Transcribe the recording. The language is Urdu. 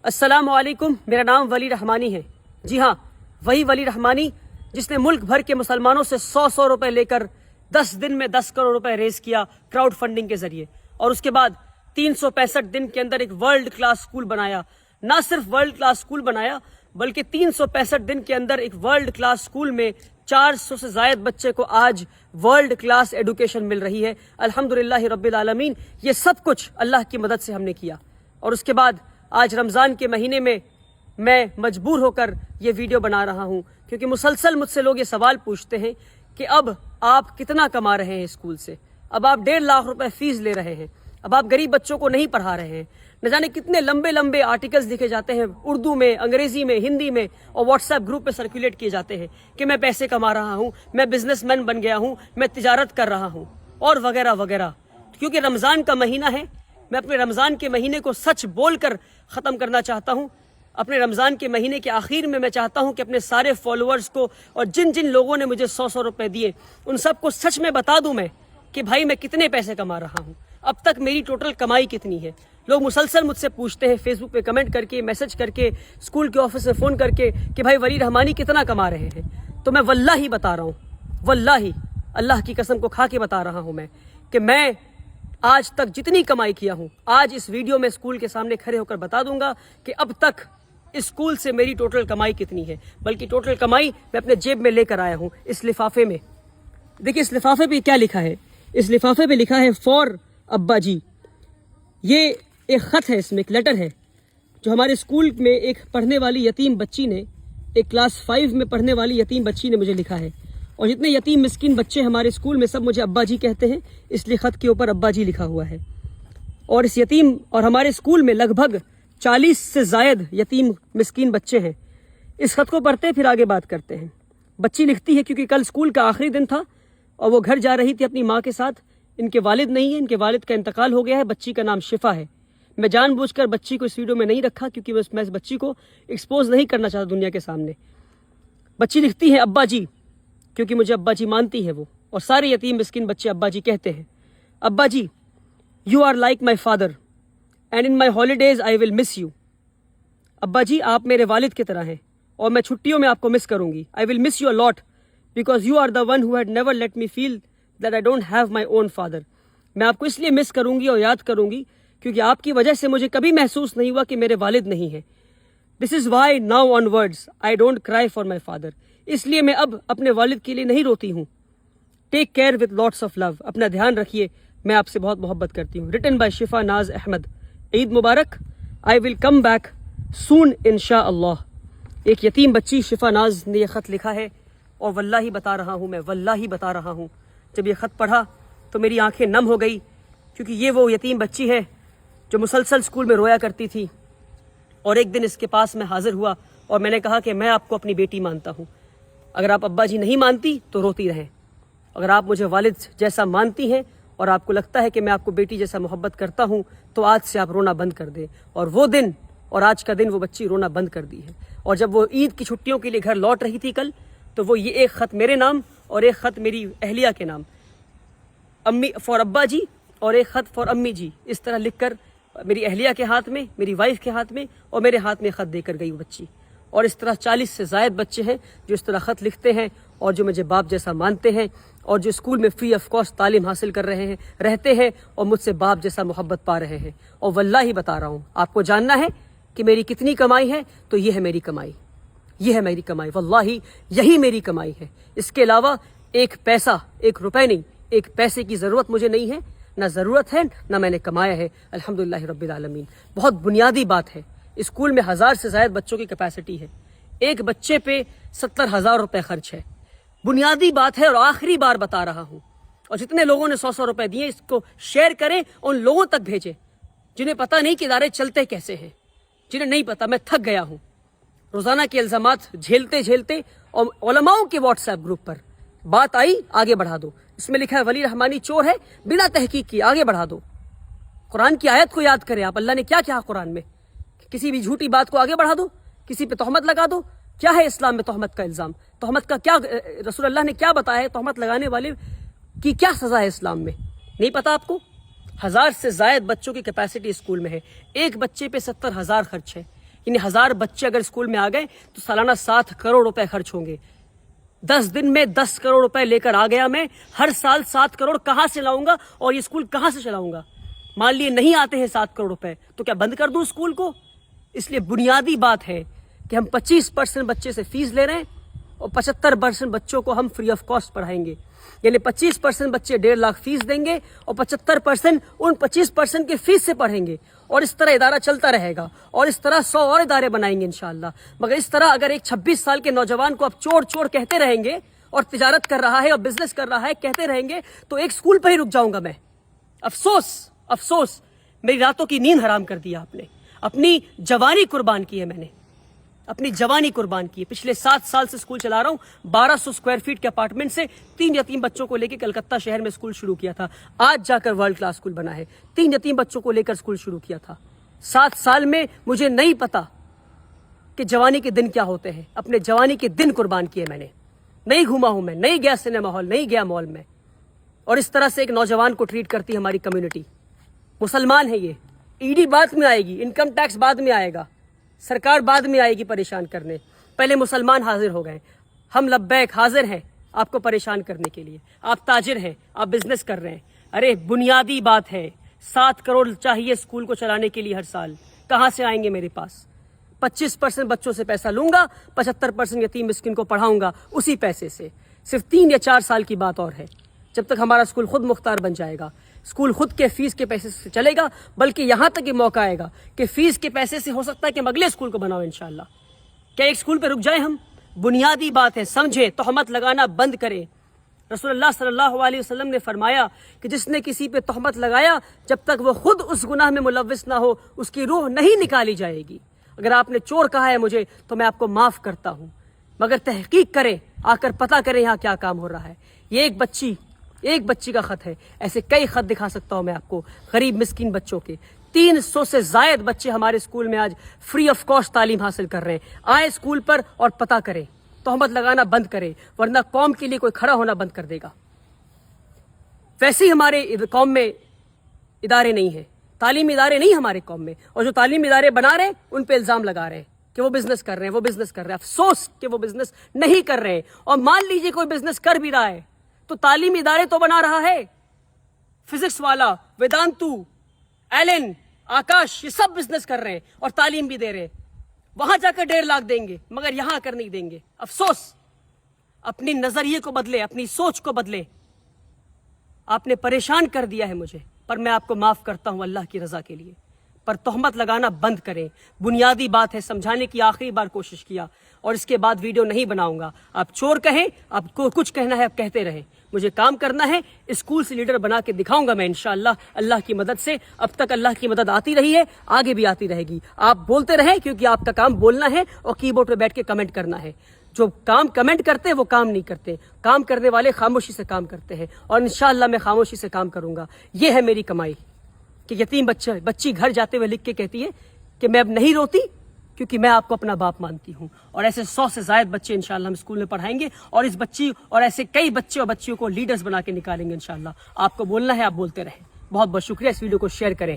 السلام علیکم، میرا نام ولی رحمانی ہے۔ جی ہاں، وہی ولی رحمانی جس نے ملک بھر کے مسلمانوں سے 100 روپے لے کر 10 دن میں 10 کروڑ روپے ریز کیا کراؤڈ فنڈنگ کے ذریعے، اور اس کے بعد 365 دن کے اندر ایک ورلڈ کلاس سکول بنایا۔ نہ صرف ورلڈ کلاس سکول بنایا بلکہ 365 دن کے اندر ایک ورلڈ کلاس سکول میں 400 سے زائد بچے کو آج ورلڈ کلاس ایڈوکیشن مل رہی ہے۔ الحمدللہ رب العالمین، یہ سب کچھ اللہ کی مدد سے ہم نے کیا۔ اور اس کے بعد آج رمضان کے مہینے میں مجبور ہو کر یہ ویڈیو بنا رہا ہوں، کیونکہ مسلسل مجھ سے لوگ یہ سوال پوچھتے ہیں کہ اب آپ کتنا کما رہے ہیں اسکول سے، اب آپ 1.5 لاکھ روپے فیس لے رہے ہیں، اب آپ غریب بچوں کو نہیں پڑھا رہے ہیں۔ نہ جانے کتنے لمبے لمبے آرٹیکلز لکھے جاتے ہیں اردو میں، انگریزی میں، ہندی میں، اور واٹس ایپ گروپ پہ سرکولیٹ کیے جاتے ہیں کہ میں پیسے کما رہا ہوں، میں بزنس مین بن گیا ہوں، میں تجارت کر رہا ہوں، اور وغیرہ وغیرہ۔ کیونکہ رمضان کا مہینہ ہے، میں اپنے رمضان کے مہینے کو سچ بول کر ختم کرنا چاہتا ہوں۔ اپنے رمضان کے مہینے کے آخر میں چاہتا ہوں کہ اپنے سارے فالوورز کو اور جن جن لوگوں نے مجھے 100 روپے دیے ان سب کو سچ میں بتا دوں میں کہ بھائی میں کتنے پیسے کما رہا ہوں، اب تک میری ٹوٹل کمائی کتنی ہے۔ لوگ مسلسل مجھ سے پوچھتے ہیں فیس بک پہ کمنٹ کر کے، میسج کر کے، اسکول کے آفس میں فون کر کے کہ بھائی ولی رحمانی کتنا کما رہے ہیں۔ تو میں واللہ بتا رہا ہوں، واللہ اللہ کی قسم کو کھا کے بتا رہا ہوں میں کہ میں آج تک جتنی کمائی کیا ہوں، آج اس ویڈیو میں اسکول کے سامنے کھڑے ہو کر بتا دوں گا کہ اب تک اسکول سے میری ٹوٹل کمائی کتنی ہے۔ بلکہ ٹوٹل کمائی میں اپنے جیب میں لے کر آیا ہوں اس لفافے میں۔ دیکھیں اس لفافے پہ کیا لکھا ہے، اس لفافے پہ لکھا ہے فار ابا جی۔ یہ ایک خط ہے، اس میں ایک لیٹر ہے جو ہمارے اسکول میں ایک پڑھنے والی یتیم بچی نے، ایک کلاس 5 میں پڑھنے والی یتیم بچی نے مجھے لکھا ہے۔ اور جتنے یتیم مسکین بچے ہمارے اسکول میں سب مجھے ابا جی کہتے ہیں، اس لیے خط کے اوپر ابا جی لکھا ہوا ہے۔ اور اس یتیم اور ہمارے اسکول میں لگ بھگ 40 سے زائد یتیم مسکین بچے ہیں۔ اس خط کو پڑھتے پھر آگے بات کرتے ہیں۔ بچی لکھتی ہے کیونکہ کل اسکول کا آخری دن تھا اور وہ گھر جا رہی تھی اپنی ماں کے ساتھ۔ ان کے والد نہیں ہیں، ان کے والد کا انتقال ہو گیا ہے۔ بچی کا نام شفا ہے۔ میں جان بوجھ کر بچی کو اس ویڈیو میں نہیں رکھا کیونکہ میں اس بچی کو ایکسپوز نہیں کرنا چاہتا دنیا کے سامنے۔ بچی لکھتی ہے ابا جی، کیونکہ مجھے ابا جی مانتی ہے وہ، اور سارے یتیم مسکین بچے ابا جی کہتے ہیں۔ ابا جی، you are like my father and in my holidays I will miss you. ابا جی آپ میرے والد کی طرح ہیں اور میں چھٹیوں میں آپ کو مس کروں گی۔ I will miss you a lot because you are the one who had never let me feel that I don't have my own father. میں آپ کو اس لیے مس کروں گی اور یاد کروں گی کیونکہ آپ کی وجہ سے مجھے کبھی محسوس نہیں ہوا کہ میرے والد نہیں ہیں۔ This is why now onwards I don't cry for my father. اس لیے میں اب اپنے والد کے لیے نہیں روتی ہوں۔ Take care with lots of love, اپنا دھیان رکھیے، میں آپ سے بہت محبت کرتی ہوں۔ ریٹن بائی شفا ناز احمد۔ عید مبارک۔ آئی ول کم بیک سون انشاء اللہ۔ ایک یتیم بچی شفا ناز نے یہ خط لکھا ہے، اور واللہ بتا رہا ہوں میں، واللہ بتا رہا ہوں، جب یہ خط پڑھا تو میری آنکھیں نم ہو گئی، کیونکہ یہ وہ یتیم بچی ہے جو مسلسل اسکول میں رویا کرتی تھی۔ اور ایک دن اس کے پاس میں حاضر ہوا اور میں نے کہا کہ میں آپ کو اپنی بیٹی مانتا ہوں، اگر آپ ابا جی نہیں مانتی تو روتی رہیں، اگر آپ مجھے والد جیسا مانتی ہیں اور آپ کو لگتا ہے کہ میں آپ کو بیٹی جیسا محبت کرتا ہوں تو آج سے آپ رونا بند کر دیں۔ اور وہ دن اور آج کا دن وہ بچی رونا بند کر دی ہے۔ اور جب وہ عید کی چھٹیوں کے لیے گھر لوٹ رہی تھی کل، تو وہ یہ ایک خط میرے نام اور ایک خط میری اہلیہ کے نام، امی فار ابا جی اور ایک خط فار امی جی، اس طرح لکھ کر میری اہلیہ کے ہاتھ میں، میری وائف کے ہاتھ میں اور میرے ہاتھ میں خط دے کر گئی وہ بچی۔ اور اس طرح 40 سے زائد بچے ہیں جو اس طرح خط لکھتے ہیں اور جو مجھے باپ جیسا مانتے ہیں اور جو اسکول میں فری آف کاسٹ تعلیم حاصل کر رہے ہیں، رہتے ہیں اور مجھ سے باپ جیسا محبت پا رہے ہیں۔ اور واللہ بتا رہا ہوں، آپ کو جاننا ہے کہ میری کتنی کمائی ہے تو یہ ہے میری کمائی، یہ ہے میری کمائی، واللہ یہی میری کمائی ہے۔ اس کے علاوہ ایک پیسہ، ایک روپے نہیں، ایک پیسے کی ضرورت مجھے نہیں ہے، نہ ضرورت ہے نہ میں نے کمایا ہے، الحمدللہ رب العالمین۔ بہت بنیادی بات ہے، اسکول میں 1000 سے زائد بچوں کی کیپیسٹی ہے، ایک بچے پہ 70,000 روپے خرچ ہے، بنیادی بات ہے۔ اور آخری بار بتا رہا ہوں، اور جتنے لوگوں نے 100 روپے دیے اس کو شیئر کریں، ان لوگوں تک بھیجیں جنہیں پتہ نہیں کہ ادارے چلتے کیسے ہیں، جنہیں نہیں پتہ۔ میں تھک گیا ہوں روزانہ کے الزامات جھیلتے جھیلتے، اور علماؤں کے واٹس ایپ گروپ پر بات آئی آگے بڑھا دو، اس میں لکھا ہے ولی رحمانی چور ہے، بنا تحقیق کی آگے بڑھا دو۔ قرآن کی آیت کو یاد کریں آپ، اللہ نے کیا کہا قرآن میں، کسی بھی جھوٹی بات کو آگے بڑھا دو، کسی پہ تہمت لگا دو۔ کیا ہے اسلام میں تہمت کا الزام؟ تہمت کا کیا رسول اللہ نے کیا بتایا ہے؟ تہمت لگانے والے کی کیا سزا ہے اسلام میں؟ نہیں پتا آپ کو؟ 1000 سے زائد بچوں کی کیپیسٹی اسکول میں ہے، ایک بچے پہ 70,000 خرچ ہے، یعنی 1000 بچے اگر اسکول میں آ گئے تو سالانہ 7 کروڑ روپے خرچ ہوں گے. 10 دن میں 10 کروڑ روپے لے کر آ گیا میں. ہر سال 7 کروڑ کہاں سے لاؤں گا اور یہ اسکول کہاں سے چلاؤں گا؟ مان لیے نہیں آتے ہیں 7 کروڑ روپے تو کیا بند کر دوں اسکول کو؟ اس لیے بنیادی بات ہے کہ ہم 25% بچے سے فیس لے رہے ہیں اور 75% بچوں کو ہم فری آف کاسٹ پڑھائیں گے. یعنی 25% بچے 1.5 لاکھ فیس دیں گے اور 75% ان 25% کے فیس سے پڑھیں گے. اور اس طرح ادارہ چلتا رہے گا اور اس طرح 100 اور ادارے بنائیں گے انشاءاللہ. مگر اس طرح اگر ایک 26 سال کے نوجوان کو اب چور چور کہتے رہیں گے اور تجارت کر رہا ہے اور بزنس کر رہا ہے کہتے رہیں گے تو ایک اسکول پہ ہی رک جاؤں گا میں. افسوس میری راتوں کی نیند حرام کر دیا آپ نے. اپنی جوانی قربان کی ہے میں نے, اپنی جوانی قربان کی ہے. پچھلے 7 سال سے اسکول چلا رہا ہوں. 1200 اسکوائر فیٹ کے اپارٹمنٹ سے 3 یتیم بچوں کو لے کے کلکتہ شہر میں اسکول شروع کیا تھا. آج جا کر ورلڈ کلاس اسکول بنا ہے. 3 یتیم بچوں کو لے کر اسکول شروع کیا تھا. 7 سال میں مجھے نہیں پتا کہ جوانی کے دن کیا ہوتے ہیں. اپنے جوانی کے دن قربان کیے میں نے. نہیں گھوما ہوں میں, نہیں گیا سنیما ہال, نہیں گیا مال میں. اور اس طرح سے ایک نوجوان کو ٹریٹ کرتی ہے ہماری کمیونٹی. مسلمان ہے یہ. ای ڈی بعد میں آئے گی, انکم ٹیکس بعد میں آئے گا, سرکار بعد میں آئے گی پریشان کرنے. پہلے مسلمان حاضر ہو گئے. ہم لبیک حاضر ہیں آپ کو پریشان کرنے کے لیے. آپ تاجر ہیں, آپ بزنس کر رہے ہیں. ارے بنیادی بات ہے 7 کروڑ چاہیے اسکول کو چلانے کے لیے ہر سال. کہاں سے آئیں گے میرے پاس؟ 25% بچوں سے پیسہ لوں گا, 75% یتیم مسکین کو پڑھاؤں گا اسی پیسے سے. صرف 3 یا 4 سال کی بات اور ہے جب تک ہمارا اسکول خود مختار بن جائے گا. اسکول خود کے فیس کے پیسے سے چلے گا, بلکہ یہاں تک یہ موقع آئے گا کہ فیس کے پیسے سے ہو سکتا ہے کہ ہم اگلے اسکول کو بناؤ انشاءاللہ. کیا ایک اسکول پہ رک جائیں ہم؟ بنیادی بات ہے, سمجھے, تہمت لگانا بند کریں. رسول اللہ صلی اللہ علیہ وسلم نے فرمایا کہ جس نے کسی پہ تہمت لگایا جب تک وہ خود اس گناہ میں ملوث نہ ہو اس کی روح نہیں نکالی جائے گی. اگر آپ نے چور کہا ہے مجھے تو میں آپ کو معاف کرتا ہوں, مگر تحقیق کریں, آ کر پتہ کریں یہاں کیا کام ہو رہا ہے. یہ ایک بچی کا خط ہے. ایسے کئی خط دکھا سکتا ہوں میں آپ کو غریب مسکین بچوں کے. 300 سے زائد بچے ہمارے اسکول میں آج فری آف کاسٹ تعلیم حاصل کر رہے ہیں. آئے اسکول پر اور پتہ کریں, تہمت لگانا بند کریں, ورنہ قوم کے لیے کوئی کھڑا ہونا بند کر دے گا. ویسے ہی ہمارے قوم میں ادارے نہیں ہیں, تعلیمی ادارے نہیں ہمارے قوم میں, اور جو تعلیمی ادارے بنا رہے ہیں ان پہ الزام لگا رہے ہیں کہ وہ بزنس کر رہے ہیں. افسوس کہ وہ بزنس نہیں کر رہے ہیں. اور مان لیجئے کوئی بزنس کر بھی رہا ہے تو تعلیمی ادارے تو بنا رہا ہے. فزکس والا, ویدانتو, ایلن, آکاش, یہ سب بزنس کر رہے ہیں اور تعلیم بھی دے رہے ہیں. وہاں جا کر 1.5 لاکھ دیں گے مگر یہاں کر نہیں دیں گے. افسوس. اپنی نظریے کو بدلے, اپنی سوچ کو بدلے. آپ نے پریشان کر دیا ہے مجھے, پر میں آپ کو معاف کرتا ہوں اللہ کی رضا کے لیے. پر تہمت لگانا بند کریں. بنیادی بات ہے, سمجھانے کی آخری بار کوشش کیا اور اس کے بعد ویڈیو نہیں بناؤں گا. آپ چور کہیں, آپ کو کچھ کہنا ہے آپ کہتے رہیں, مجھے کام کرنا ہے. اسکول سے لیڈر بنا کے دکھاؤں گا میں انشاءاللہ اللہ کی مدد سے. اب تک اللہ کی مدد آتی رہی ہے, آگے بھی آتی رہے گی. آپ بولتے رہیں کیونکہ آپ کا کام بولنا ہے اور کی بورڈ پہ بیٹھ کے کمنٹ کرنا ہے. جو کام کمنٹ کرتے ہیں وہ کام نہیں کرتے. کام کرنے والے خاموشی سے کام کرتے ہیں, اور انشاءاللہ میں خاموشی سے کام کروں گا. یہ ہے میری کمائی کہ یتیم بچی گھر جاتے ہوئے لکھ کے کہتی ہے کہ میں اب نہیں روتی کیونکہ میں آپ کو اپنا باپ مانتی ہوں. اور ایسے 100 سے زائد بچے انشاءاللہ ہم اسکول میں پڑھائیں گے, اور اس بچی اور ایسے کئی بچے اور بچیوں کو لیڈرز بنا کے نکالیں گے انشاءاللہ. آپ کو بولنا ہے, آپ بولتے رہیں. بہت بہت شکریہ. اس ویڈیو کو شیئر کریں.